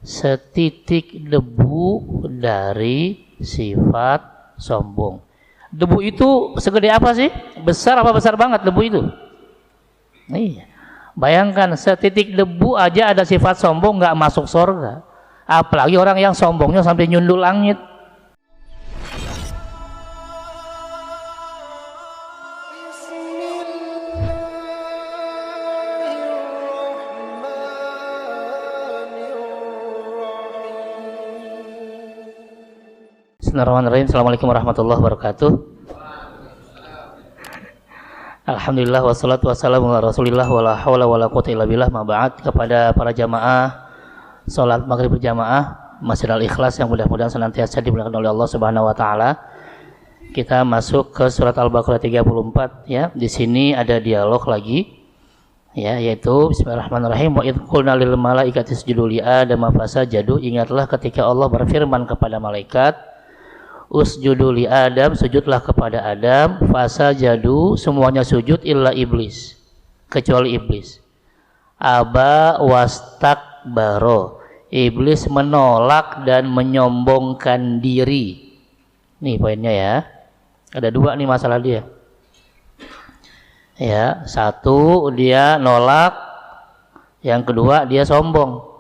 setitik debu dari sifat sombong. Debu itu segede apa sih? Besar apa besar banget debu itu? Iya. Bayangkan setitik debu aja ada sifat sombong, nggak masuk surga. Apalagi orang yang sombongnya sampai nyundul langit. Bismillahirrahmanirrahim. Assalamualaikum warahmatullahi wabarakatuh. Alhamdulillah wassalatu wassalamu ala Rasulillah wala haula wala quwwata illa billah. Ma ba'd. Kepada para jamaah salat maghrib berjamaah Masjid Al-Ikhlas yang mudah-mudahan senantiasa dimuliakan oleh Allah Subhanahu wa taala. Kita masuk ke surat Al-Baqarah 34 ya. Di sini ada dialog lagi ya, yaitu bismillahirrahmanirrahim. Wa idz qulna lil malaikati isjudu li Adam fasajadu. Ingatlah ketika Allah berfirman kepada malaikat, usjudu li Adam, sujudlah kepada Adam, fasajadu, semuanya sujud illa iblis, kecuali iblis. Aba wastakbaro, iblis menolak dan menyombongkan diri. Nih poinnya ya, ada dua nih masalah dia ya. Satu, dia nolak, yang kedua dia sombong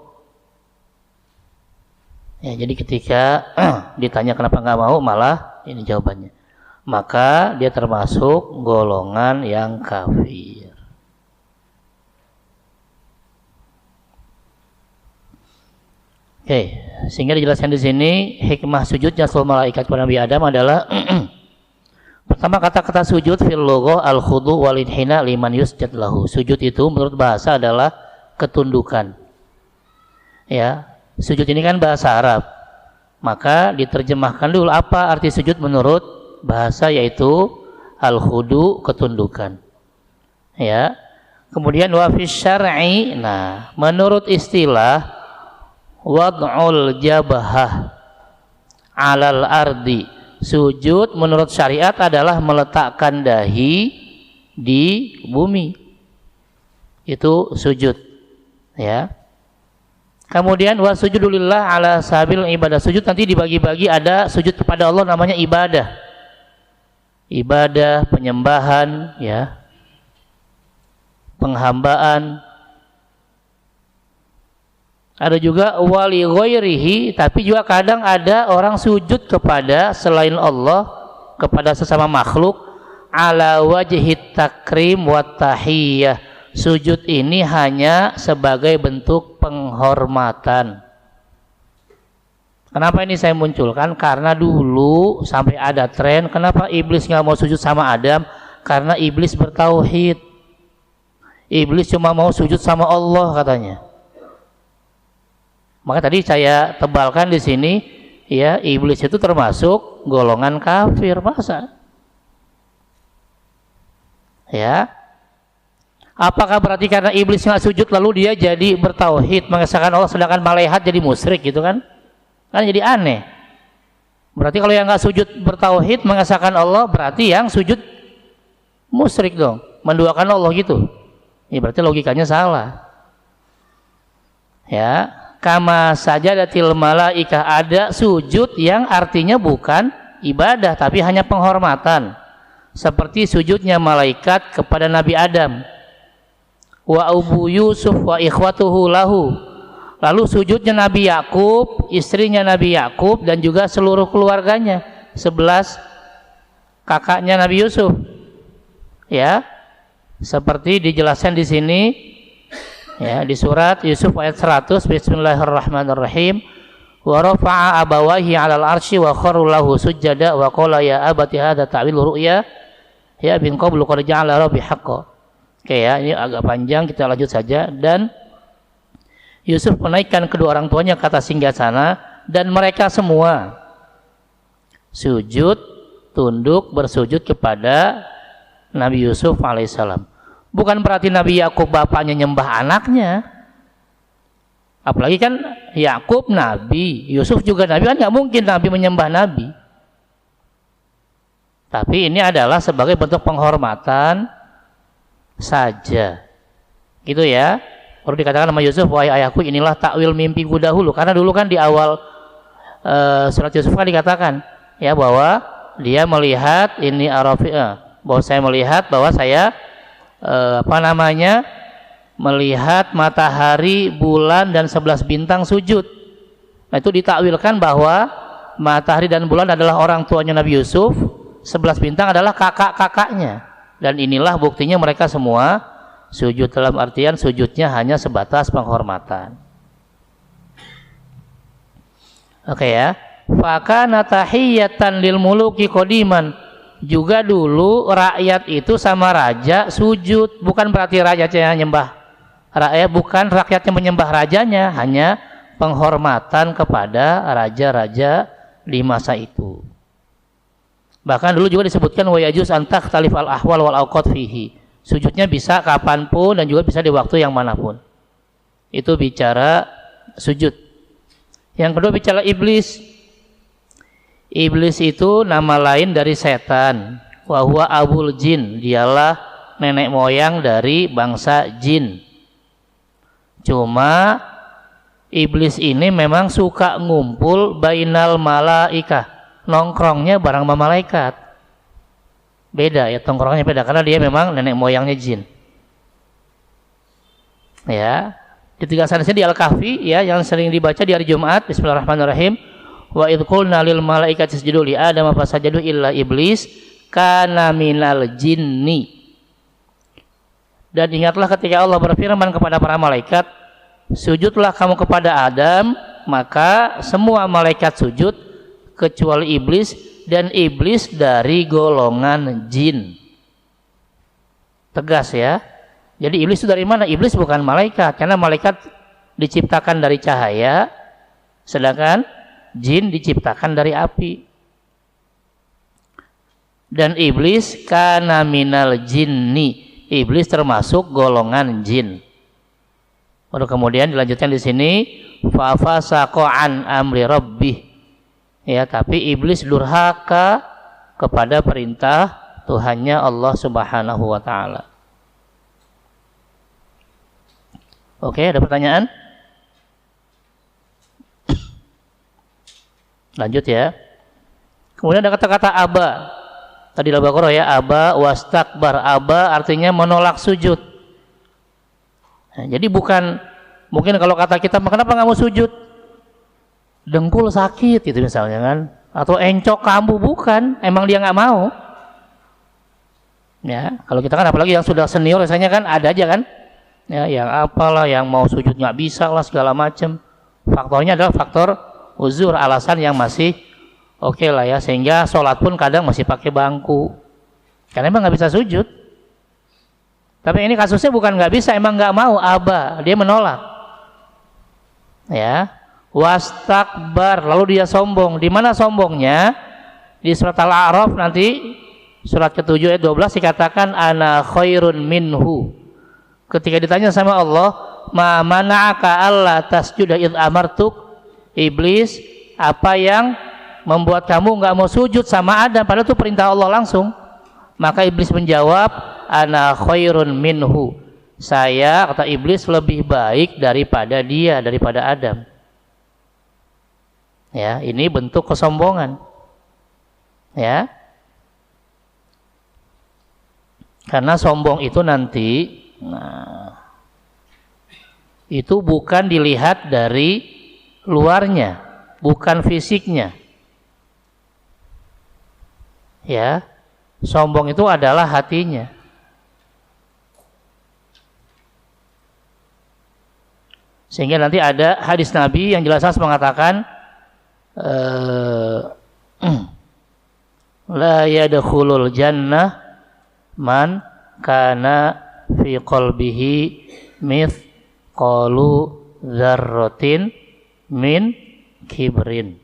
ya. Jadi ketika ditanya kenapa nggak mau, malah ini jawabannya, maka dia termasuk golongan yang kafir. Oke, sehingga dijelaskan di sini hikmah sujudnya seluruh malaikat kepada Nabi Adam adalah pertama, kata-kata sujud fil lugha al khudu wal inhina liman yusjad lahu. Sujud itu menurut bahasa adalah ketundukan ya. Sujud ini kan bahasa Arab, maka diterjemahkan dulu apa arti sujud menurut bahasa, yaitu al-khudu, ketundukan ya. Kemudian wa fi syar'i, nah menurut istilah wad'ul jabhah 'alal ardi, sujud menurut syariat adalah meletakkan dahi di bumi, itu sujud ya. Kemudian wa sujudulillah ala sabil ibadah, sujud nanti dibagi-bagi, ada sujud kepada Allah namanya ibadah, ibadah penyembahan ya, penghambaan. Ada juga wali ghairihi, tapi juga kadang ada orang sujud kepada selain Allah, kepada sesama makhluk, ala wajhit takrim wa tahiyyah. Sujud ini hanya sebagai bentuk penghormatan. Kenapa ini saya munculkan? Karena dulu sampai ada tren, kenapa iblis nggak mau sujud sama Adam? Karena iblis bertauhid. Iblis cuma mau sujud sama Allah katanya. Maka tadi saya tebalkan di sini, ya, iblis itu termasuk golongan kafir, masa? Ya. Apakah berarti karena iblis nggak sujud lalu dia jadi bertauhid mengesahkan Allah, sedangkan malaikat jadi musyrik gitu kan? Kan jadi aneh. Berarti kalau yang nggak sujud bertauhid mengesahkan Allah, berarti yang sujud musyrik dong, menduakan Allah gitu. Ini berarti logikanya salah. Ya, kama sajadatil malaikah, ada sujud yang artinya bukan ibadah tapi hanya penghormatan. Seperti sujudnya malaikat kepada Nabi Adam. Wa Abu Yusuf wa ikhwatuhu lahu. Lalu sujudnya Nabi Yakub, istrinya Nabi Yakub, dan juga seluruh keluarganya, 11 kakaknya Nabi Yusuf. Ya, seperti dijelaskan di sini ya, di surat Yusuf ayat 100, bismillahirrahmanirrahim. Wa rafa'a abawahi 'alal arsy wa kharru lahu sujada wa qala ya abati hadza ta'wil ru'ya ya bin qablu qad ja'ala rabbi haqqan. Oke ya, ini agak panjang, kita lanjut saja. Dan Yusuf menaikkan kedua orang tuanya ke atas singgasana, dan mereka semua sujud, tunduk, bersujud kepada Nabi Yusuf alaihissalam. Bukan berarti Nabi Yakub bapaknya nyembah anaknya. Apalagi kan Yakub Nabi, Yusuf juga Nabi, kan nggak mungkin Nabi menyembah Nabi. Tapi ini adalah sebagai bentuk penghormatan saja, gitu ya. Baru dikatakan sama Yusuf, wahai ayahku, inilah takwil mimpiku dahulu. Karena dulu kan di awal surat Yusuf kan dikatakan ya bahwa dia melihat ini bahwa saya melihat bahwa saya melihat matahari, bulan dan 11 bintang sujud. Nah, itu ditakwilkan bahwa matahari dan bulan adalah orang tuanya Nabi Yusuf, 11 bintang adalah kakak-kakaknya. Dan inilah buktinya mereka semua sujud, dalam artian sujudnya hanya sebatas penghormatan. Oke ya. Fakana tahiyatan lil muluki qadiman. Juga dulu rakyat itu sama raja sujud, bukan berarti rakyatnya nyembah rakyat, bukan rakyatnya menyembah rajanya, hanya penghormatan kepada raja-raja di masa itu. Bahkan dulu juga disebutkan wa yajuz an takhtalif al ahwal wal awqat fihi. Sujudnya bisa kapanpun dan juga bisa di waktu yang manapun. Itu bicara sujud. Yang kedua bicara iblis. Iblis itu nama lain dari setan. Wa huwa abul jin, dialah nenek moyang dari bangsa jin. Cuma iblis ini memang suka ngumpul bainal malaikah, nongkrongnya bareng sama malaikat. Beda ya, nongkrongnya beda karena dia memang nenek moyangnya jin. Ya, ditegaskan di Al-Kahfi ya, yang sering dibaca di hari Jumat. Bismillahirrahmanirrahim. Wa idh qulna lil malaikati isjudu li Adam fasajadu illa iblis kana minal jinni. Dan ingatlah ketika Allah berfirman kepada para malaikat, sujudlah kamu kepada Adam, maka semua malaikat sujud kecuali iblis, dan iblis dari golongan jin. Tegas ya. Jadi iblis itu dari mana? Iblis bukan malaikat, karena malaikat diciptakan dari cahaya, sedangkan jin diciptakan dari api. Dan iblis kana minal jinni, iblis termasuk golongan jin. Lalu kemudian dilanjutkan di sini fa fasaqa an amri rabbih. Ya, tapi iblis durhaka kepada perintah Tuhannya Allah Subhanahu wa taala. Oke, ada pertanyaan? Lanjut ya. Kemudian ada kata-kata aba. Tadi Al-Baqarah ya, aba wastakbar. Aba artinya menolak sujud. Nah, jadi bukan, mungkin kalau kata kita, kenapa nggak mau sujud? Dengkul sakit itu misalnya kan, atau encok kambuh, bukan, emang dia nggak mau. Ya, kalau kita kan apalagi yang sudah senior biasanya kan ada aja kan, ya, yang apalah, yang mau sujud nggak bisa lah segala macam. Faktornya adalah faktor uzur, alasan yang masih oke lah ya, sehingga sholat pun kadang masih pakai bangku karena emang nggak bisa sujud. Tapi ini kasusnya bukan nggak bisa, emang nggak mau, aba, dia menolak ya. Wastakbar, lalu dia sombong. Di mana sombongnya? Di surat Al-A'raf nanti surat ke-7 ayat 12 dikatakan ana khairun minhu. Ketika ditanya sama Allah, ma mana'aka alla tasjuda id amartuk, iblis, apa yang membuat kamu nggak mau sujud sama Adam, padahal itu perintah Allah langsung. Maka iblis menjawab, ana khairun minhu, saya, kata iblis, lebih baik daripada dia, daripada Adam. Ya, ini bentuk kesombongan. Ya, karena sombong itu nanti, itu bukan dilihat dari luarnya, bukan fisiknya. Ya, sombong itu adalah hatinya. Sehingga nanti ada hadis Nabi yang jelas mengatakan la yadkhulul jannah man kana fi qalbihi mithqalu dzarratin min kibrin.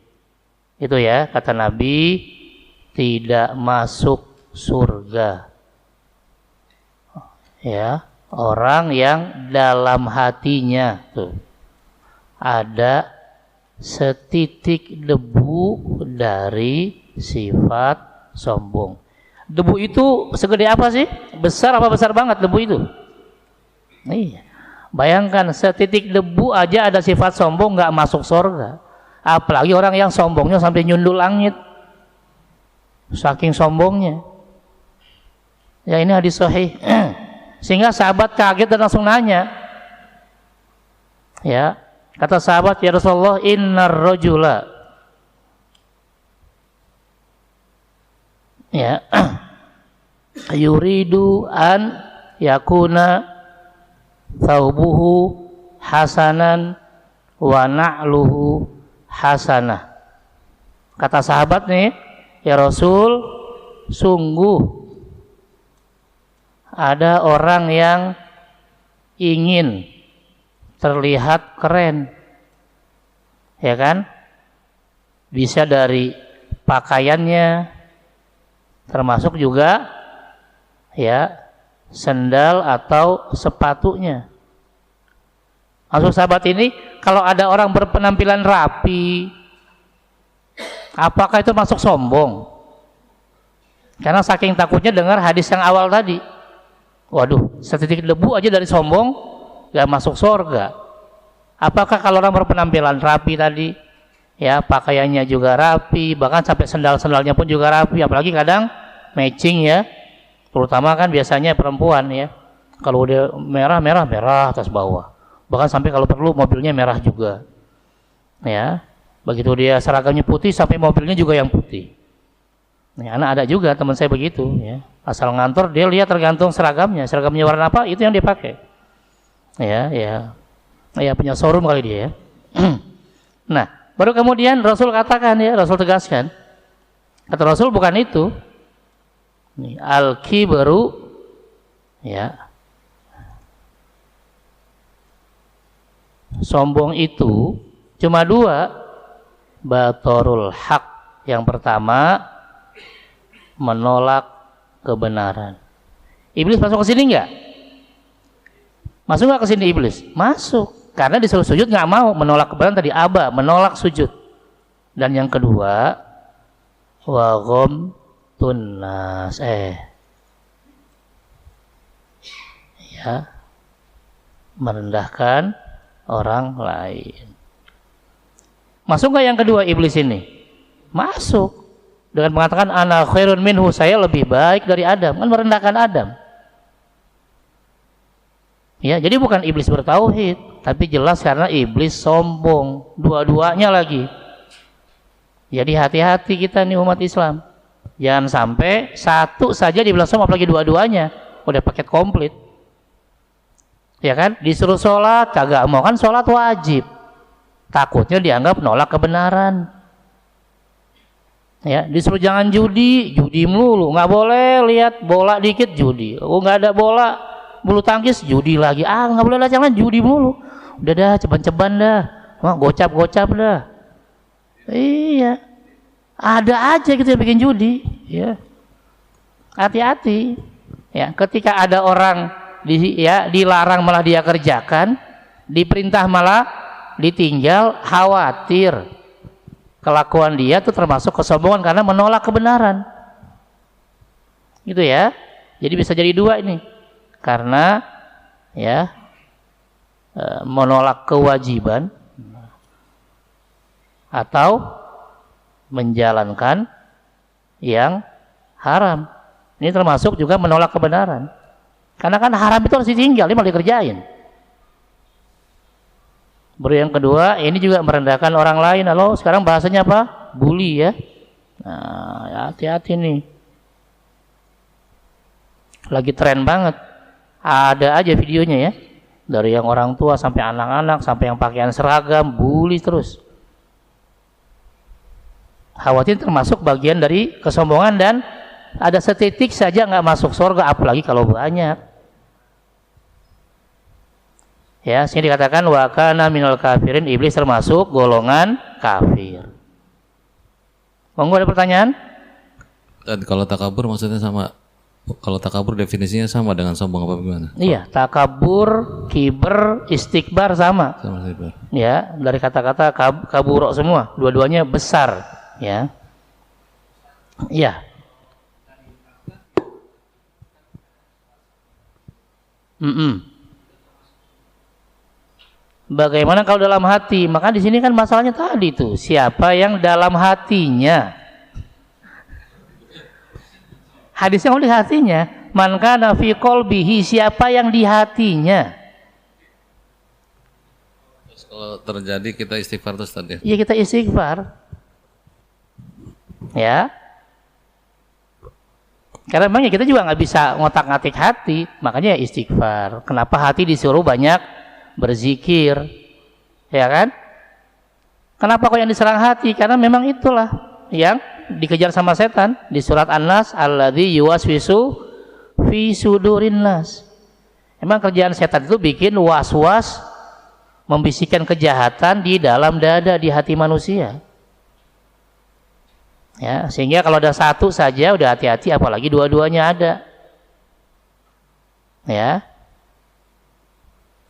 Itu ya, kata Nabi, tidak masuk surga ya orang yang dalam hatinya tuh ada setitik debu dari sifat sombong. Debu itu segede apa sih? Besar apa besar banget debu itu? Iya. Bayangkan setitik debu aja ada sifat sombong nggak masuk surga. Apalagi orang yang sombongnya sampai nyundul langit. Saking sombongnya. Ya ini hadis sahih. Sehingga sahabat kaget dan langsung nanya. Ya, kata sahabat, ya Rasulullah, innar rajula. Ya. Yuridu an yakuna thawbuhu hasanan wa na'luhu hasanah. Kata sahabat nih, ya Rasul, sungguh ada orang yang ingin terlihat keren, ya kan? Bisa dari pakaiannya, termasuk juga ya sendal atau sepatunya. Maksud sahabat ini, kalau ada orang berpenampilan rapi, apakah itu masuk sombong? Karena saking takutnya dengar hadis yang awal tadi. Waduh, setitik debu aja dari sombong gak masuk surga. Apakah kalau orang berpenampilan rapi tadi, ya pakaiannya juga rapi, bahkan sampai sendal-sendalnya pun juga rapi, apalagi kadang matching ya, terutama kan biasanya perempuan ya, kalau dia merah atas bawah, bahkan sampai kalau perlu mobilnya merah juga, ya. Begitu dia seragamnya putih sampai mobilnya juga yang putih. Ya, anak ada juga teman saya begitu ya. Asal ngantor dia lihat tergantung seragamnya warna apa itu yang dia pakai. Ya punya showroom kali dia ya. Nah, baru kemudian Rasul katakan ya, Rasul tegaskan. Kata Rasul bukan itu. Al-kibru ya. Sombong itu cuma dua. Batorul haq. Yang pertama menolak kebenaran. Iblis masuk ke sini enggak? Masuk enggak ke sini iblis? Masuk. Karena disuruh sujud enggak mau, menolak kebenaran tadi, aba, menolak sujud. Dan yang kedua, wa ghamtun nas. Ya. Merendahkan orang lain. Masuk enggak yang kedua iblis ini? Masuk. Dengan mengatakan ana khairun minhu, saya lebih baik dari Adam, kan merendahkan Adam. Ya, jadi bukan iblis bertauhid, tapi jelas karena iblis sombong, dua-duanya lagi. Jadi hati-hati kita nih umat Islam. Jangan sampai satu saja dibilang sombong, apalagi dua-duanya, udah paket komplit. Ya kan? Disuruh sholat, kagak mau, kan sholat wajib. Takutnya dianggap nolak kebenaran. Ya, disuruh jangan judi melulu, nggak boleh lihat bola dikit judi, nggak ada bola bulu tangkis judi lagi, nggak boleh lah, jangan judi melulu, udah dah ceban-ceban dah, gocap dah. Iya, ada aja gitu yang bikin judi, ya. Hati-hati, ya. Ketika ada orang dilarang malah dia kerjakan, diperintah malah ditinggal, khawatir kelakuan dia itu termasuk kesombongan karena menolak kebenaran. Gitu ya. Jadi bisa jadi dua ini. Karena ya menolak kewajiban atau menjalankan yang haram. Ini termasuk juga menolak kebenaran. Karena kan haram itu harus ditinggal, ini malah dikerjain. Baru yang kedua, ini juga merendahkan orang lain. Halo, sekarang bahasanya apa? Bully ya. Nah, hati-hati nih. Lagi tren banget. Ada aja videonya ya. Dari yang orang tua sampai anak-anak, sampai yang pakaian seragam, bully terus. Khawatir termasuk bagian dari kesombongan dan ada setitik saja nggak masuk surga, apalagi kalau banyak. Ya, sini dikatakan wa kana minal kafirin, iblis termasuk golongan kafir. Monggo ada pertanyaan? Dan kalau takabur maksudnya sama, kalau takabur definisinya sama dengan sombong apa gimana? Iya, takabur, kiber, istikbar sama. Sama istikbar. Ya, dari kata-kata kaburo semua, dua-duanya besar, ya. Iya. Bagaimana kalau dalam hati? Maka di sini kan masalahnya tadi tuh, siapa yang dalam hatinya? Hadisnya oleh hatinya. Man kana fi qalbihi, siapa yang di hatinya? Terus kalau terjadi kita istighfar terus tadi. Iya, kita istighfar. Ya. Karena memang kita juga nggak bisa ngotak-ngatik hati, makanya istighfar. Kenapa hati disuruh banyak berzikir, ya kan? Kenapa kok yang diserang hati? Karena memang itulah yang dikejar sama setan di surat An-Nas, alladzi yuwaswisu fi sudurin nas. Emang kerjaan setan itu bikin was-was, membisikkan kejahatan di dalam dada, di hati manusia. Ya, sehingga kalau ada satu saja udah hati-hati, apalagi dua-duanya ada. Ya.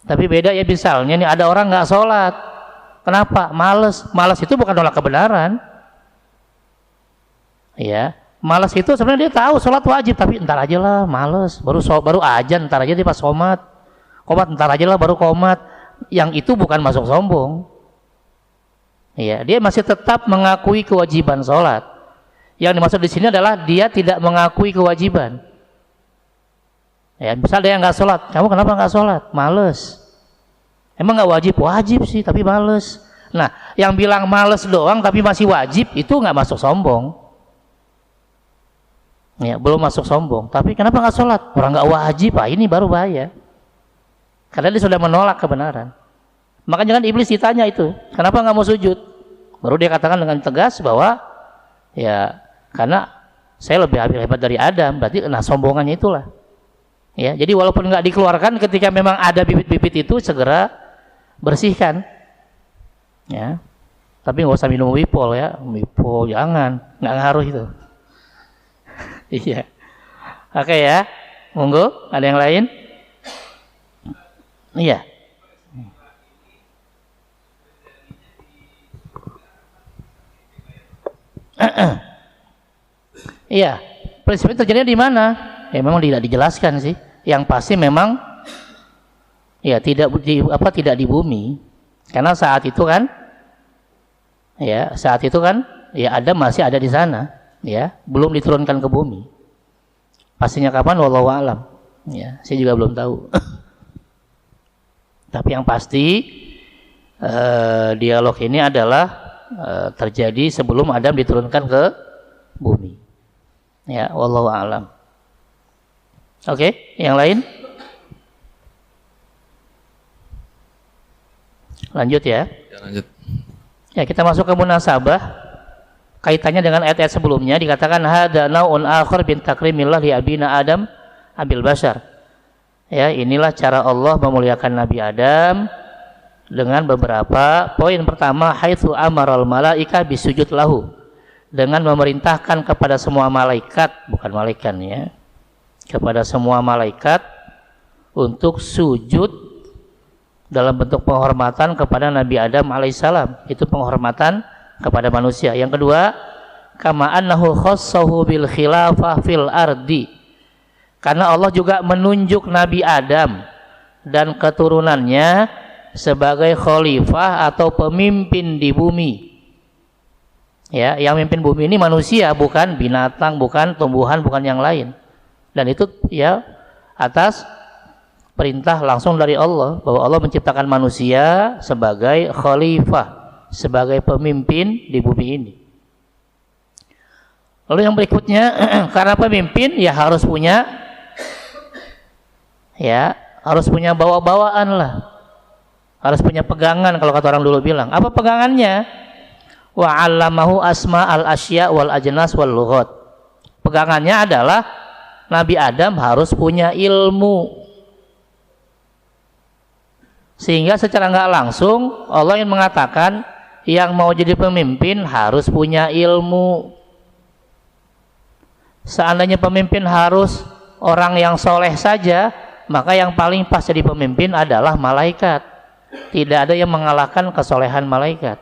Tapi beda ya, misalnya nih ada orang nggak sholat. Kenapa? Males. Males itu bukan nolak kebenaran. Ya, malas itu sebenarnya dia tahu sholat wajib, tapi entar aja lah, males. Baru ajan, entar aja dia pas qomat, entar aja lah baru qomat. Yang itu bukan masuk sombong. Ya, dia masih tetap mengakui kewajiban sholat. Yang dimaksud di sini adalah dia tidak mengakui kewajiban. Ya, misal dia nggak sholat, kamu kenapa nggak sholat? Males. Emang nggak wajib? Wajib sih, tapi males. Nah, yang bilang males doang tapi masih wajib itu nggak masuk sombong. Ya, belum masuk sombong. Tapi kenapa nggak sholat? Orang nggak wajib, ini baru bahaya. Karena dia sudah menolak kebenaran. Makanya kan iblis ditanya itu, kenapa nggak mau sujud? Baru dia katakan dengan tegas bahwa ya karena saya lebih hebat dari Adam. Berarti sombongannya itulah. Ya, jadi walaupun nggak dikeluarkan, ketika memang ada bibit-bibit itu segera bersihkan. Ya, tapi nggak usah minum wipol ya, wipol jangan, nggak ngaruh itu. Iya. Oke ya, monggo. Ada yang lain? Iya. Iya. Prinsip itu terjadi di mana? Ya memang tidak dijelaskan sih. Yang pasti memang ya tidak di bumi. Karena saat itu kan ya Adam masih ada di sana. Ya, belum diturunkan ke bumi. Pastinya kapan wallahu alam. Ya, saya juga belum tahu. Tapi yang pasti dialog ini adalah terjadi sebelum Adam diturunkan ke bumi. Ya, wallahu alam. Oke, yang lain? Lanjut ya. Ya, lanjut. Ya, kita masuk ke munasabah. Kaitannya dengan ayat-ayat sebelumnya dikatakan hadza naun akhar bin takrimillah li abina Adam abil bashar. Ya, inilah cara Allah memuliakan Nabi Adam dengan beberapa poin. Pertama, haitsu amaral malaika bisujud lahu, dengan memerintahkan kepada semua malaikat, bukan malaikat ya, kepada semua malaikat untuk sujud dalam bentuk penghormatan kepada Nabi Adam alaihissalam. Itu penghormatan kepada manusia. Yang kedua, kama annahu khassahu bil khilafah fil ardi, karena Allah juga menunjuk Nabi Adam dan keturunannya sebagai khalifah atau pemimpin di bumi. Ya, yang memimpin bumi ini manusia, bukan binatang, bukan tumbuhan, bukan yang lain. Dan itu ya atas perintah langsung dari Allah, bahwa Allah menciptakan manusia sebagai khalifah, sebagai pemimpin di bumi ini. Lalu yang berikutnya, karena pemimpin ya harus punya bawa-bawaan lah, harus punya pegangan. Kalau kata orang dulu bilang, apa pegangannya? Wa 'allamahu asma al asya wal ajnas wal lughat. Pegangannya adalah Nabi Adam harus punya ilmu, sehingga secara nggak langsung Allah yang mengatakan yang mau jadi pemimpin harus punya ilmu. Seandainya pemimpin harus orang yang soleh saja, maka yang paling pas jadi pemimpin adalah malaikat. Tidak ada yang mengalahkan kesolehan malaikat.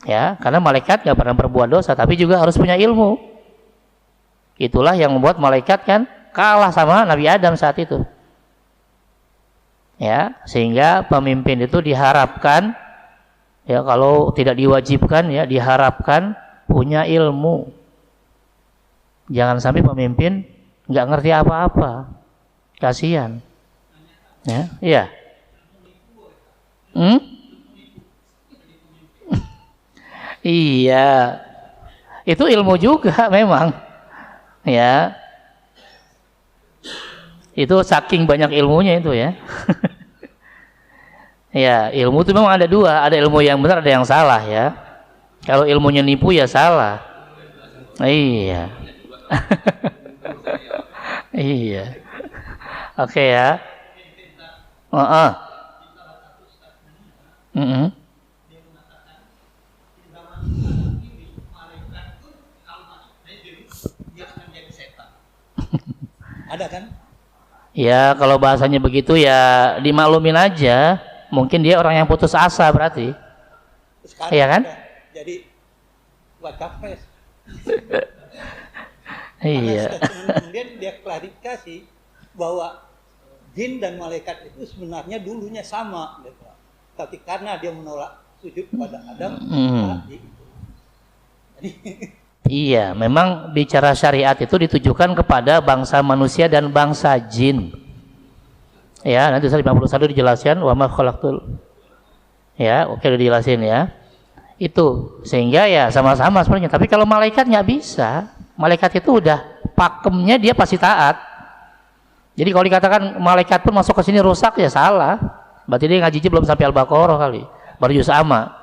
Ya, karena malaikat nggak pernah berbuat dosa, tapi juga harus punya ilmu. Itulah yang membuat malaikat kan kalah sama Nabi Adam saat itu. Ya, sehingga pemimpin itu diharapkan, ya kalau tidak diwajibkan ya diharapkan punya ilmu. Jangan sampai pemimpin nggak ngerti apa-apa, kasihan. Ya, iya. Iya, itu ilmu juga memang. Ya, itu saking banyak ilmunya itu ya. Ya, ilmu itu memang ada dua, ada ilmu yang benar, ada yang salah ya. Kalau ilmunya nipu ya salah. Iya. Iya. Oke ya. Ada kan? Ya, kalau bahasanya begitu ya dimaklumin aja. Mungkin dia orang yang putus asa berarti. Iya kan? Jadi buat capres. Iya. Kemudian dia klarifikasi bahwa jin dan malaikat itu sebenarnya dulunya sama, gitu. Tapi karena dia menolak sujud kepada Adam, jadi iya, memang bicara syariat itu ditujukan kepada bangsa manusia dan bangsa jin. Ya, nanti 51 dijelaskan wa ma khalaqtul. Ya, oke dijelasin ya. Itu sehingga ya sama-sama sebenarnya. Tapi kalau malaikat nggak bisa. Malaikat itu udah pakemnya dia pasti taat. Jadi kalau dikatakan malaikat pun masuk ke sini rusak ya salah. Berarti dia ngaji belum sampai Al-Baqarah kali. Baru juz amma.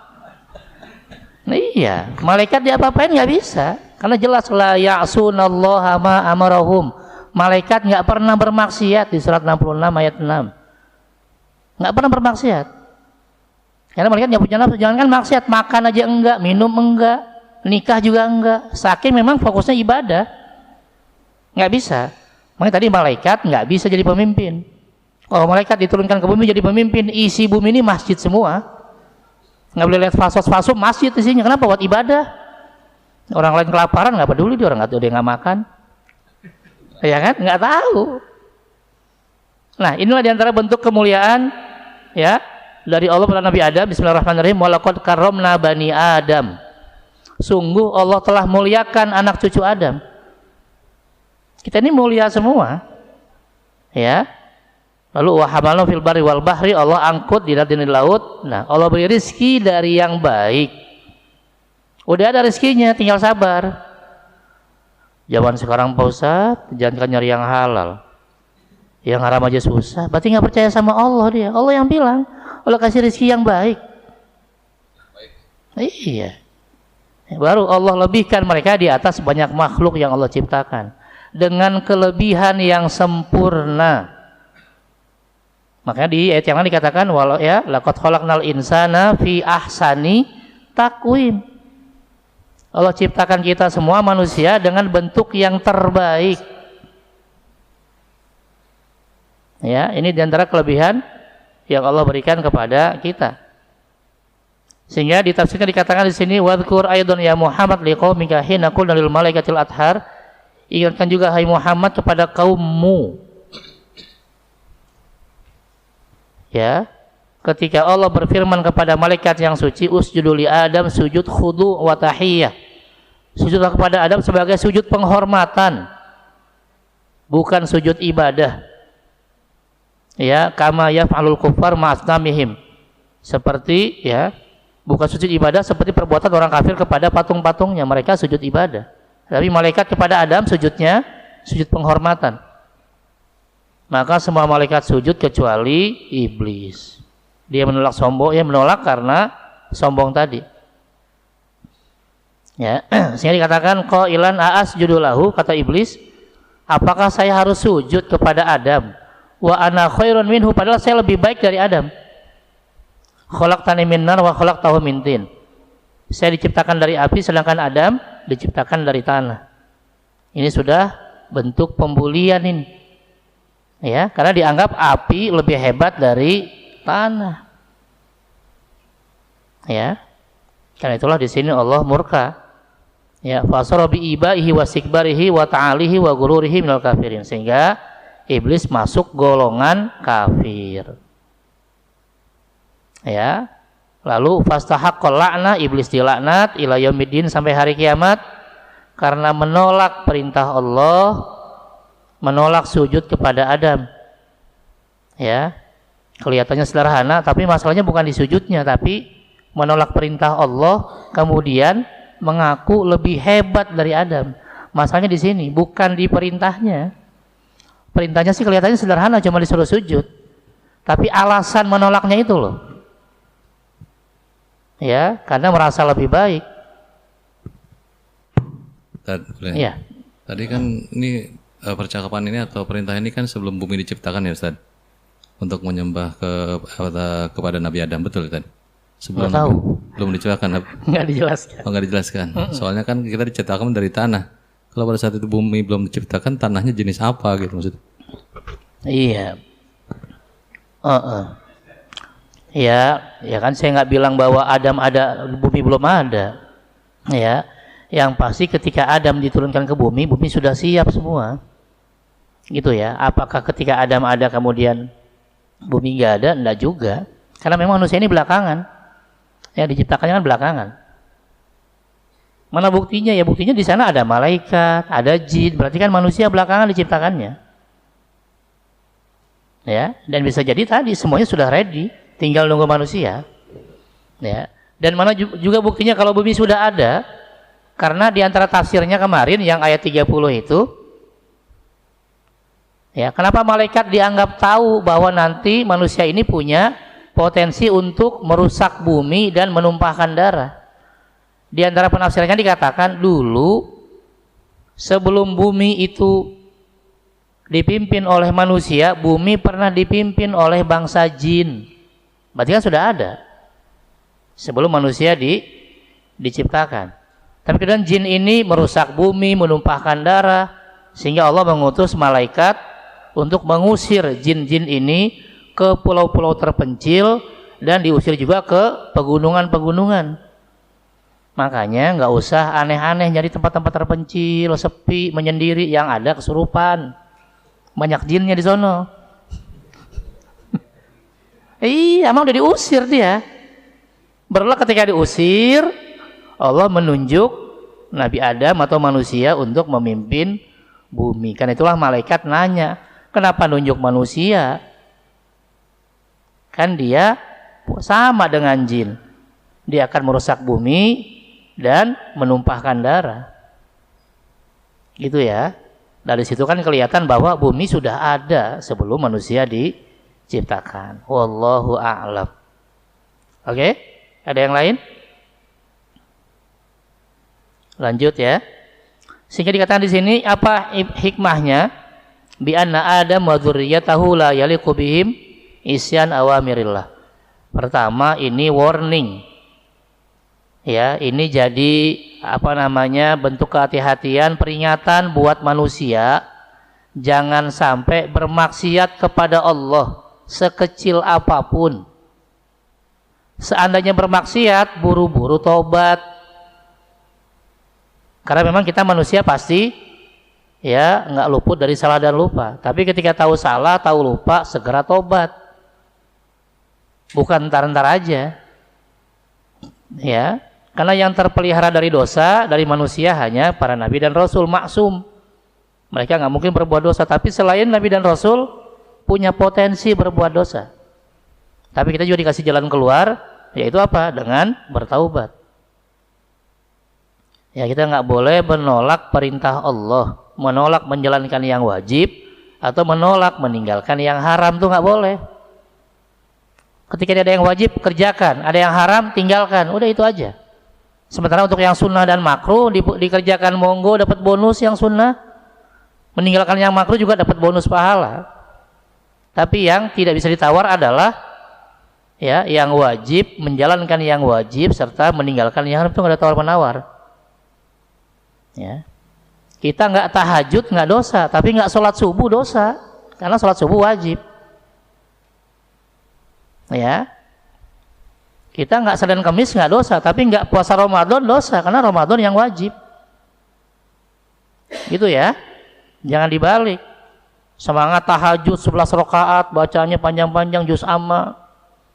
Nah, iya, malaikat diapa-apain nggak bisa. Karena jelas la ya'sunallaha ma amarahum. Malaikat nggak pernah bermaksiat di surat 66 ayat 6. Nggak pernah bermaksiat. Karena malaikat nggak punya nafsu. Jangan kan maksiat, makan aja enggak, minum enggak, nikah juga enggak. Saking memang fokusnya ibadah. Nggak bisa. Makanya tadi malaikat nggak bisa jadi pemimpin. Kalau malaikat diturunkan ke bumi jadi pemimpin, isi bumi ini masjid semua. Nggak boleh lihat fasos-fasos masjid isinya. Kenapa? Buat ibadah. Orang lain kelaparan nggak peduli, dia orang nggak tahu dia nggak makan. Ya kan? Nggak tahu. Nah, inilah diantara bentuk kemuliaan ya dari Allah pada Nabi Adam. Bismillahirrahmanirrahim. Walaqad karramna bani Adam. Sungguh Allah telah muliakan anak cucu Adam. Kita ini mulia semua. Ya. Lalu wa hamalna fil barri wal bahri, Allah angkut di laut. Nah, Allah beri rezeki dari yang baik. Udah ada rezekinya, tinggal sabar. Zaman sekarang Pak Ustadz, jangan nyari yang halal. Yang haram aja susah. Berarti nggak percaya sama Allah dia. Allah yang bilang, Allah kasih rezeki yang baik. Iya. Baru Allah lebihkan mereka di atas banyak makhluk yang Allah ciptakan dengan kelebihan yang sempurna. Makanya di ayat yang lain dikatakan walau ya laqad khalaqnal insana fi ahsani taqwim. Allah ciptakan kita semua manusia dengan bentuk yang terbaik. Ya, ini diantara kelebihan yang Allah berikan kepada kita. Sehingga ditafsirkan dikatakan di sini wadhkur aidon ya Muhammad liqaumika hina qulna lil malaikatil athhar. Ingatkan juga hai Muhammad kepada kaummu. Ya, ketika Allah berfirman kepada malaikat yang suci, usjudu li Adam, sujud khudu wa tahiyyah. Sujudlah kepada Adam sebagai sujud penghormatan, bukan sujud ibadah. Ya, kama yaf'alul kuffar ma'asnamihim. Seperti ya, bukan sujud ibadah seperti perbuatan orang kafir kepada patung-patungnya, mereka sujud ibadah. Tapi malaikat kepada Adam sujudnya sujud penghormatan. Maka semua malaikat sujud kecuali iblis. Dia menolak sombong, ya menolak karena sombong tadi. Ya, sehingga dikatakan qailan a'asjudu lahu, kata iblis, apakah saya harus sujud kepada Adam? Wa ana khairun minhu, padahal saya lebih baik dari Adam. Khalaqtani min nar wa khalaqtahu min tin. Saya diciptakan dari api sedangkan Adam diciptakan dari tanah. Ini sudah bentuk pembulian ini. Ya, karena dianggap api lebih hebat dari tanah. Ya. Karena itulah di sini Allah murka. Ya, fasara bi ibaihi wasikbarihi wa ta'alihi wa gururihi minal kafirin, sehingga iblis masuk golongan kafir. Ya. Lalu fastahaqqal la'na, iblis dilaknat ila yaumiddin sampai hari kiamat karena menolak perintah Allah, menolak sujud kepada Adam. Ya. Kelihatannya sederhana, tapi masalahnya bukan di sujudnya, tapi menolak perintah Allah kemudian mengaku lebih hebat dari Adam. Masalahnya di sini, bukan di perintahnya. Perintahnya sih kelihatannya sederhana, cuma disuruh sujud. Tapi alasan menolaknya itu loh. Ya, karena merasa lebih baik. Ya. Tadi kan ini percakapan ini atau perintah ini kan sebelum bumi diciptakan ya Ustaz, untuk menyembah kepada Nabi Adam, betul kan? Sebelum belum diciptakan. Nggak dijelaskan. Oh, nggak dijelaskan. Soalnya kan kita diciptakan dari tanah. Kalau pada saat itu bumi belum diciptakan, tanahnya jenis apa gitu maksudnya? Iya. Ya kan saya nggak bilang bahwa Adam ada, bumi belum ada. Ya, yang pasti ketika Adam diturunkan ke bumi, bumi sudah siap semua. Gitu ya. Apakah ketika Adam ada kemudian bumi nggak ada? Enggak juga. Karena memang manusia ini belakangan. Ya, diciptakannya kan belakangan. Mana buktinya? Ya buktinya di sana ada malaikat, ada jin. Berarti kan manusia belakangan diciptakannya. Ya, dan bisa jadi tadi semuanya sudah ready. Tinggal nunggu manusia. Ya. Dan mana juga buktinya kalau bumi sudah ada, karena di antara tafsirnya kemarin yang ayat 30 itu, ya, kenapa malaikat dianggap tahu bahwa nanti manusia ini punya potensi untuk merusak bumi dan menumpahkan darah? Di antara penafsirannya dikatakan dulu sebelum bumi itu dipimpin oleh manusia, bumi pernah dipimpin oleh bangsa jin. Berarti kan sudah ada sebelum manusia diciptakan. Tapi kemudian jin ini merusak bumi, menumpahkan darah, sehingga Allah mengutus malaikat untuk mengusir jin-jin ini ke pulau-pulau terpencil dan diusir juga ke pegunungan-pegunungan. Makanya nggak usah aneh-aneh nyari tempat-tempat terpencil, sepi, menyendiri, yang ada kesurupan. Banyak jinnya di sono. Iya, emang udah diusir dia. Barulah ketika diusir, Allah menunjuk Nabi Adam atau manusia untuk memimpin bumi. Karena itulah malaikat nanya, kenapa nunjuk manusia? Kan dia sama dengan jin. Dia akan merusak bumi dan menumpahkan darah. Gitu ya. Dari situ kan kelihatan bahwa bumi sudah ada sebelum manusia diciptakan. Wallahu a'lam. Oke? Ada yang lain? Lanjut ya. Sehingga dikatakan di sini apa hikmahnya? Bi anna Adam wa dzurriyyatahu la yaliqu bihim isyan awamirillah. Pertama, ini warning. Ya, ini jadi bentuk kehati-hatian, peringatan buat manusia jangan sampai bermaksiat kepada Allah sekecil apapun. Seandainya bermaksiat, buru-buru tobat. Karena memang kita manusia pasti ya nggak luput dari salah dan lupa. Tapi ketika tahu salah, tahu lupa, segera tobat. Bukan entar-entar aja. Ya, karena yang terpelihara dari dosa dari manusia hanya para nabi dan rasul maksum. Mereka nggak mungkin berbuat dosa. Tapi selain nabi dan rasul punya potensi berbuat dosa. Tapi kita juga dikasih jalan keluar, yaitu apa? Dengan bertaubat. Ya, kita nggak boleh menolak perintah Allah, menolak menjalankan yang wajib, atau menolak meninggalkan yang haram, tuh nggak boleh. Ketika ada yang wajib, kerjakan. Ada yang haram, tinggalkan. Udah itu aja. Sementara untuk yang sunnah dan makruh dikerjakan monggo, dapat bonus yang sunnah. Meninggalkan yang makruh juga dapat bonus pahala. Tapi yang tidak bisa ditawar adalah ya yang wajib, menjalankan yang wajib serta meninggalkan yang haram, itu nggak ada tawar-menawar. Ya. Kita nggak tahajud nggak dosa, tapi nggak sholat subuh dosa, karena sholat subuh wajib. Ya, kita nggak Senin Kemis nggak dosa, tapi nggak puasa Ramadan dosa, karena Ramadan yang wajib. Gitu ya, jangan dibalik. Semangat tahajud 11 rakaat, bacanya panjang-panjang juz amma,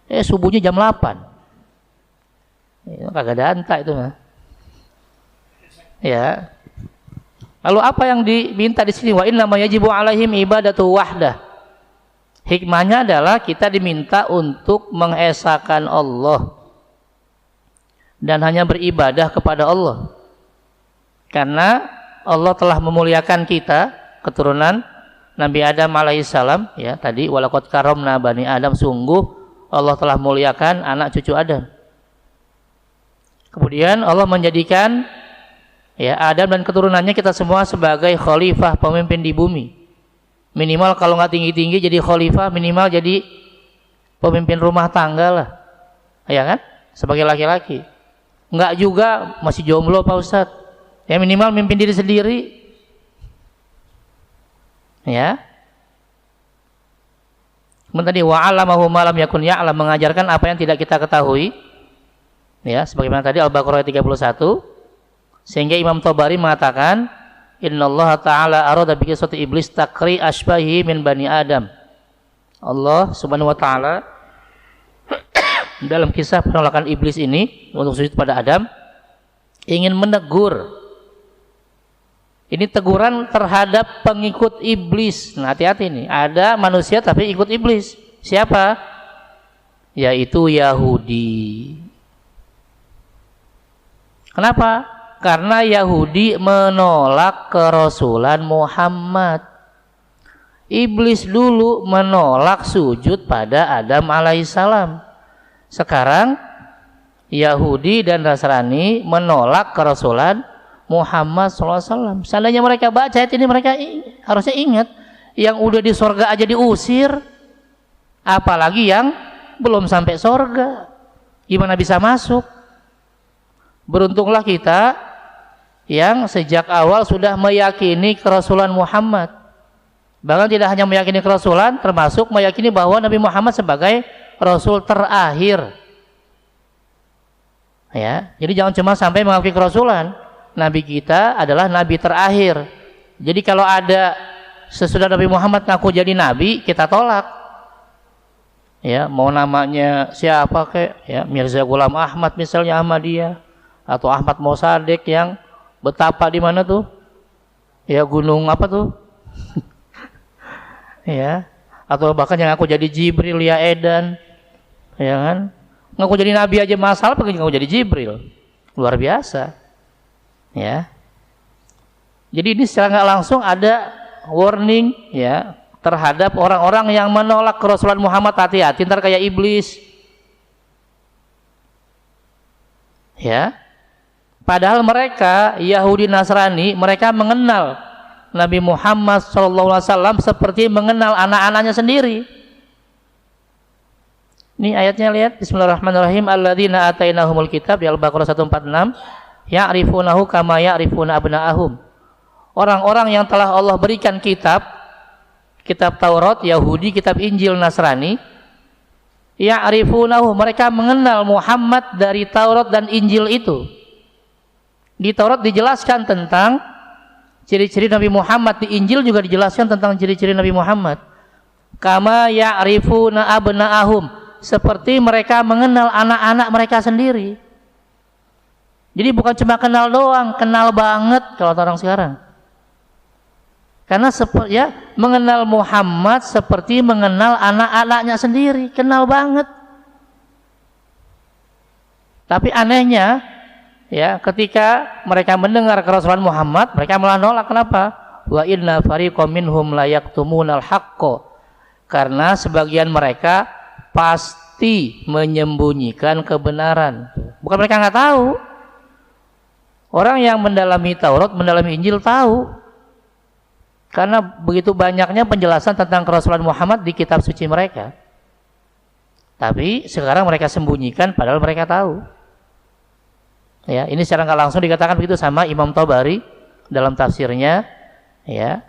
Subuhnya jam 8. Kagak ada anta itu mah. Ya. Lalu apa yang diminta di sini? Wa inna ma yajibu alaihim ibadatu wahdah. Hikmahnya adalah kita diminta untuk mengesahkan Allah dan hanya beribadah kepada Allah. Karena Allah telah memuliakan kita, keturunan Nabi Adam alaihissalam, ya tadi walaqad karomna bani Adam, sungguh Allah telah memuliakan anak cucu Adam. Kemudian Allah menjadikan ya Adam dan keturunannya kita semua sebagai khalifah, pemimpin di bumi. Minimal kalau nggak tinggi-tinggi jadi khalifah, minimal jadi pemimpin rumah tangga lah, ya kan? Sebagai laki-laki. Nggak juga masih jomblo Pak Ustadz. Ya minimal mimpin diri sendiri. Ya. Kemudian tadi wa'alamahu ma lam yakun ya'lam, mengajarkan apa yang tidak kita ketahui. Ya, sebagaimana tadi Al-Baqarah 31. Sehingga Imam Tabari mengatakan innallaha ta'ala arada bi qissati iblis takri asbahi min bani Adam. Allah Subhanahu wa taala dalam kisah penolakan iblis ini untuk sujud pada Adam ingin menegur. Ini teguran terhadap pengikut iblis. Nah, hati-hati nih, ada manusia tapi ikut iblis. Siapa? Yaitu Yahudi. Kenapa? Karena Yahudi menolak kerasulan Muhammad. Iblis dulu menolak sujud pada Adam alaihissalam. Sekarang Yahudi dan Nasrani menolak kerasulan Muhammad SAW. Seandainya mereka baca ayat ini, mereka harusnya ingat yang udah di sorga aja diusir, apalagi yang belum sampai sorga, gimana bisa masuk? Beruntunglah kita yang sejak awal sudah meyakini kerasulan Muhammad. Bahkan tidak hanya meyakini kerasulan, termasuk meyakini bahwa Nabi Muhammad sebagai Rasul terakhir. Ya, jadi jangan cuma sampai mengakui kerasulan. Nabi kita adalah Nabi terakhir. Jadi kalau ada sesudah Nabi Muhammad ngaku jadi Nabi, kita tolak. Ya, mau namanya siapa kek? Ya, Mirza Ghulam Ahmad misalnya Ahmadiyah, atau Ahmad Mosadek yang betapa di mana tuh? Ya gunung apa tuh? Ya, atau bahkan yang ngaku jadi Jibril ya Edan, ya kan? Ngaku jadi Nabi aja masalah, pakai ngaku jadi Jibril, luar biasa. Ya, jadi ini secara nggak langsung ada warning ya terhadap orang-orang yang menolak kerasulan Muhammad. Hati-hati, ntar kayak iblis. Ya, padahal mereka Yahudi Nasrani, mereka mengenal Nabi Muhammad SAW seperti mengenal anak-anaknya sendiri. Ini ayatnya, lihat, Bismillahirrahmanirrahim. Alladzina atainahumul kitab, di Al-Baqarah 146. Ya'rifunahu kama ya'rifuna abna'ahum. Orang-orang yang telah Allah berikan kitab Taurat, Yahudi, kitab Injil, Nasrani, ya'rifunahu, mereka mengenal Muhammad dari Taurat dan Injil itu. Di Taurat dijelaskan tentang ciri-ciri Nabi Muhammad, di Injil juga dijelaskan tentang ciri-ciri Nabi Muhammad. Kama ya'rifuna abna'ahum, seperti mereka mengenal anak-anak mereka sendiri. Jadi bukan cuma kenal doang, kenal banget kalau orang sekarang. Karena ya, mengenal Muhammad seperti mengenal anak-anaknya sendiri, kenal banget. Tapi anehnya, ya, ketika mereka mendengar kerasulan Muhammad, mereka malah nolak. Kenapa? Wa inna fariqam minhum la yaktumunal haqqo. Karena sebagian mereka pasti menyembunyikan kebenaran. Bukan mereka nggak tahu. Orang yang mendalami Taurat, mendalami Injil tahu. Karena begitu banyaknya penjelasan tentang kerasulan Muhammad di kitab suci mereka. Tapi sekarang mereka sembunyikan padahal mereka tahu. Ya, ini secara nggak langsung dikatakan begitu sama Imam Tabari dalam tafsirnya, ya,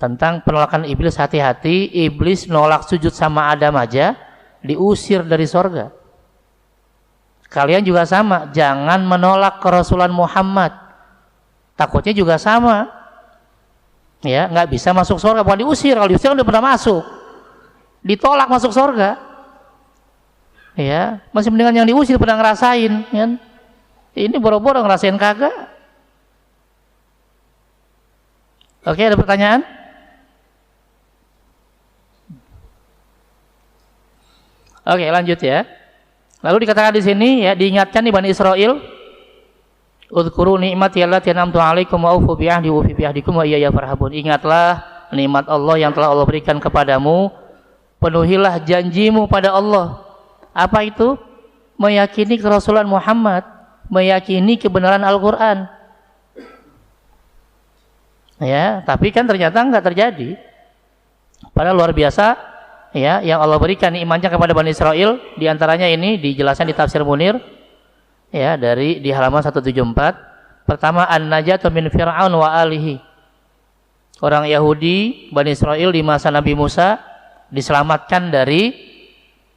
tentang penolakan iblis. Hati-hati, iblis nolak sujud sama Adam aja diusir dari sorga. Kalian juga sama, jangan menolak kerasulan Muhammad. Takutnya juga sama, ya, nggak bisa masuk surga. Bukan diusir, kalau diusir kan udah pernah masuk, ditolak masuk surga. Ya, masih mendingan yang diusir pernah ngerasain, kan? Ini boro-boro ngerasain kagak. Oke, ada pertanyaan? Oke, lanjut ya. Lalu dikatakan di sini ya, diingatkan di Bani Israil, "Udhkuru ni'mati allati an'amtu 'alaikum wa aufu bi ahdi wa fi ahdikum wa iyaya farhabun." Ingatlah nikmat Allah yang telah Allah berikan kepadamu, penuhilah janjimu pada Allah. Apa itu? Meyakini kerasulan Muhammad, meyakini kebenaran Al-Qur'an. Ya, tapi kan ternyata enggak terjadi. Padahal luar biasa ya yang Allah berikan nikmatnya kepada Bani Israil, di antaranya ini dijelaskan di tafsir Munir ya di halaman 174. Pertama, an-najatu min fir'aun wa alihi. Orang Yahudi Bani Israil di masa Nabi Musa diselamatkan dari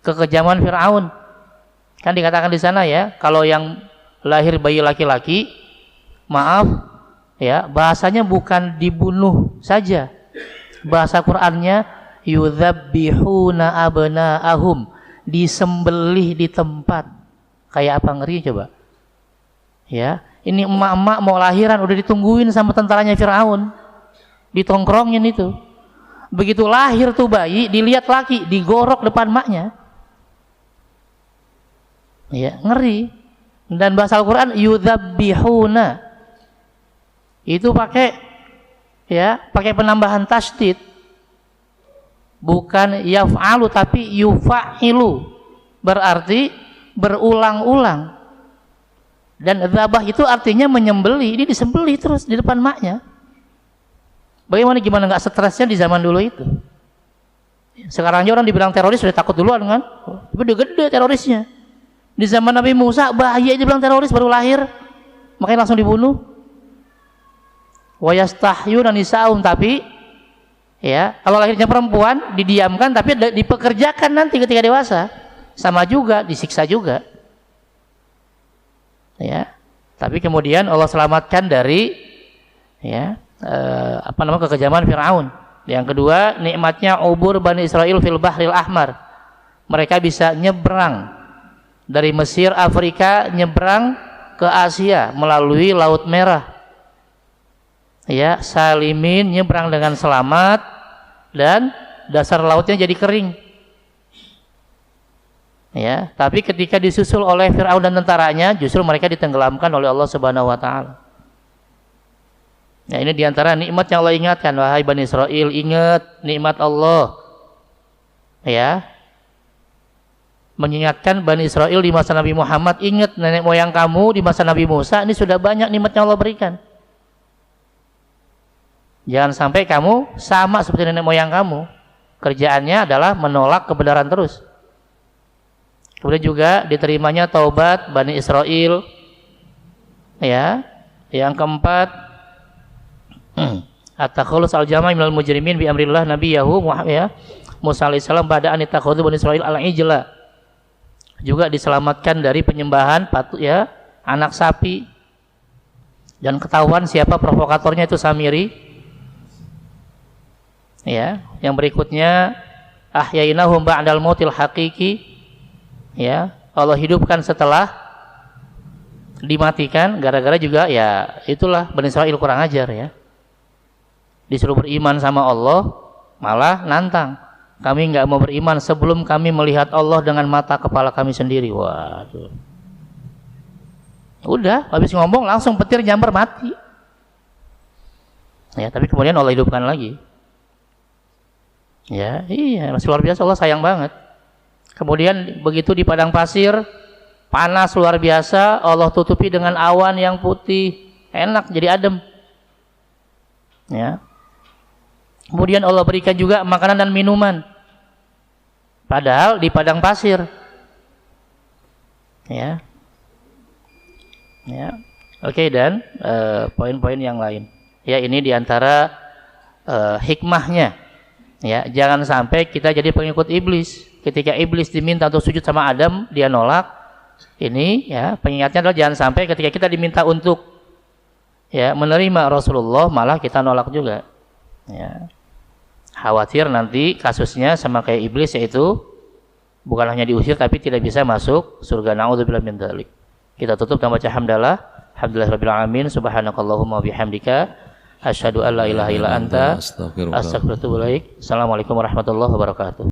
kekejaman Firaun. Kan dikatakan di sana ya, kalau yang lahir bayi laki-laki, maaf ya, bahasanya bukan dibunuh saja. Bahasa Qur'annya yudzabbihuna abna'ahum, disembelih di tempat. Kayak apa ngeri coba? Ya, ini emak-emak mau lahiran udah ditungguin sama tentaranya Firaun. Ditongkrongin itu. Begitu lahir tuh bayi, dilihat laki, digorok depan maknya. Ya, ngeri. Dan bahasa Al-Qur'an yudzabbihuna. Itu pakai penambahan tasydid. Bukan yaf'alu tapi yufa'ilu. Berarti berulang-ulang. Dan dzabah itu artinya menyembelih. Ini disembelih terus di depan maknya. Bagaimana nggak stresnya di zaman dulu itu? Sekarang aja orang dibilang teroris sudah takut duluan kan? Tapi udah gede terorisnya. Di zaman Nabi Musa bayi aja bilang teroris baru lahir, makanya langsung dibunuh. Wa yastahyuna nisa'um, tapi ya kalau lahirnya perempuan didiamkan tapi dipekerjakan nanti ketika dewasa, sama juga disiksa juga. Ya, tapi kemudian Allah selamatkan dari kekejaman Firaun. Yang kedua, nikmatnya ubur Bani Israil fil Bahril Ahmar. Mereka bisa nyebrang dari Mesir, Afrika, nyebrang ke Asia melalui Laut Merah. Ya, salimin, nyebrang dengan selamat, dan dasar lautnya jadi kering. Ya, tapi ketika disusul oleh Firaun dan tentaranya, justru mereka ditenggelamkan oleh Allah Subhanahu wa taala. Ya, ini diantara nikmat yang Allah ingatkan, wahai Bani Israil, ingat nikmat Allah. Ya, mengingatkan Bani Israil di masa Nabi Muhammad, ingat nenek moyang kamu di masa Nabi Musa, ini sudah banyak nikmat yang Allah berikan. Jangan sampai kamu sama seperti nenek moyang kamu, kerjaannya adalah menolak kebenaran terus. Kemudian juga diterimanya taubat Bani Israil. Ya, yang keempat, at-takhallus al-jama' minal mujrimin bi amrillah nabiyahu Musa alaihissalam ba'da an takhadhu Bani Israil al-ijla. Juga diselamatkan dari penyembahan anak sapi. Dan ketahuan siapa provokatornya, itu Samiri. Ya, yang berikutnya ahyainahum ba'dal mautil haqiqi. Ya, Allah hidupkan setelah dimatikan, gara-gara juga ya itulah Bani Israil kurang ajar ya. Disuruh beriman sama Allah, malah nantang. Kami nggak mau beriman sebelum kami melihat Allah dengan mata kepala kami sendiri. Waduh. Udah, habis ngomong langsung petir nyamber mati. Ya, tapi kemudian Allah hidupkan lagi. Ya, iya, masih luar biasa, Allah sayang banget. Kemudian begitu di padang pasir, panas luar biasa, Allah tutupi dengan awan yang putih, enak, jadi adem. Ya. Kemudian Allah berikan juga makanan dan minuman. Padahal di padang pasir. Ya. Ya. Oke, dan poin-poin yang lain. Ya, ini diantara hikmahnya. Ya, jangan sampai kita jadi pengikut iblis. Ketika iblis diminta untuk sujud sama Adam, dia nolak. Ini ya, pengingatnya adalah jangan sampai ketika kita diminta untuk menerima Rasulullah, malah kita nolak juga. Ya. Khawatir nanti kasusnya sama kayak iblis, yaitu bukan hanya diusir tapi tidak bisa masuk surga. Na'udzubillah min dzalik. Kita tutup dengan baca hamdalah. Alhamdulillahirabbil alamin. Subhanakallahumma bihamdika asyhadu an la ilaha illa anta astaghfiruka wa atubu ilaik. Assalamualaikum warahmatullahi wabarakatuh.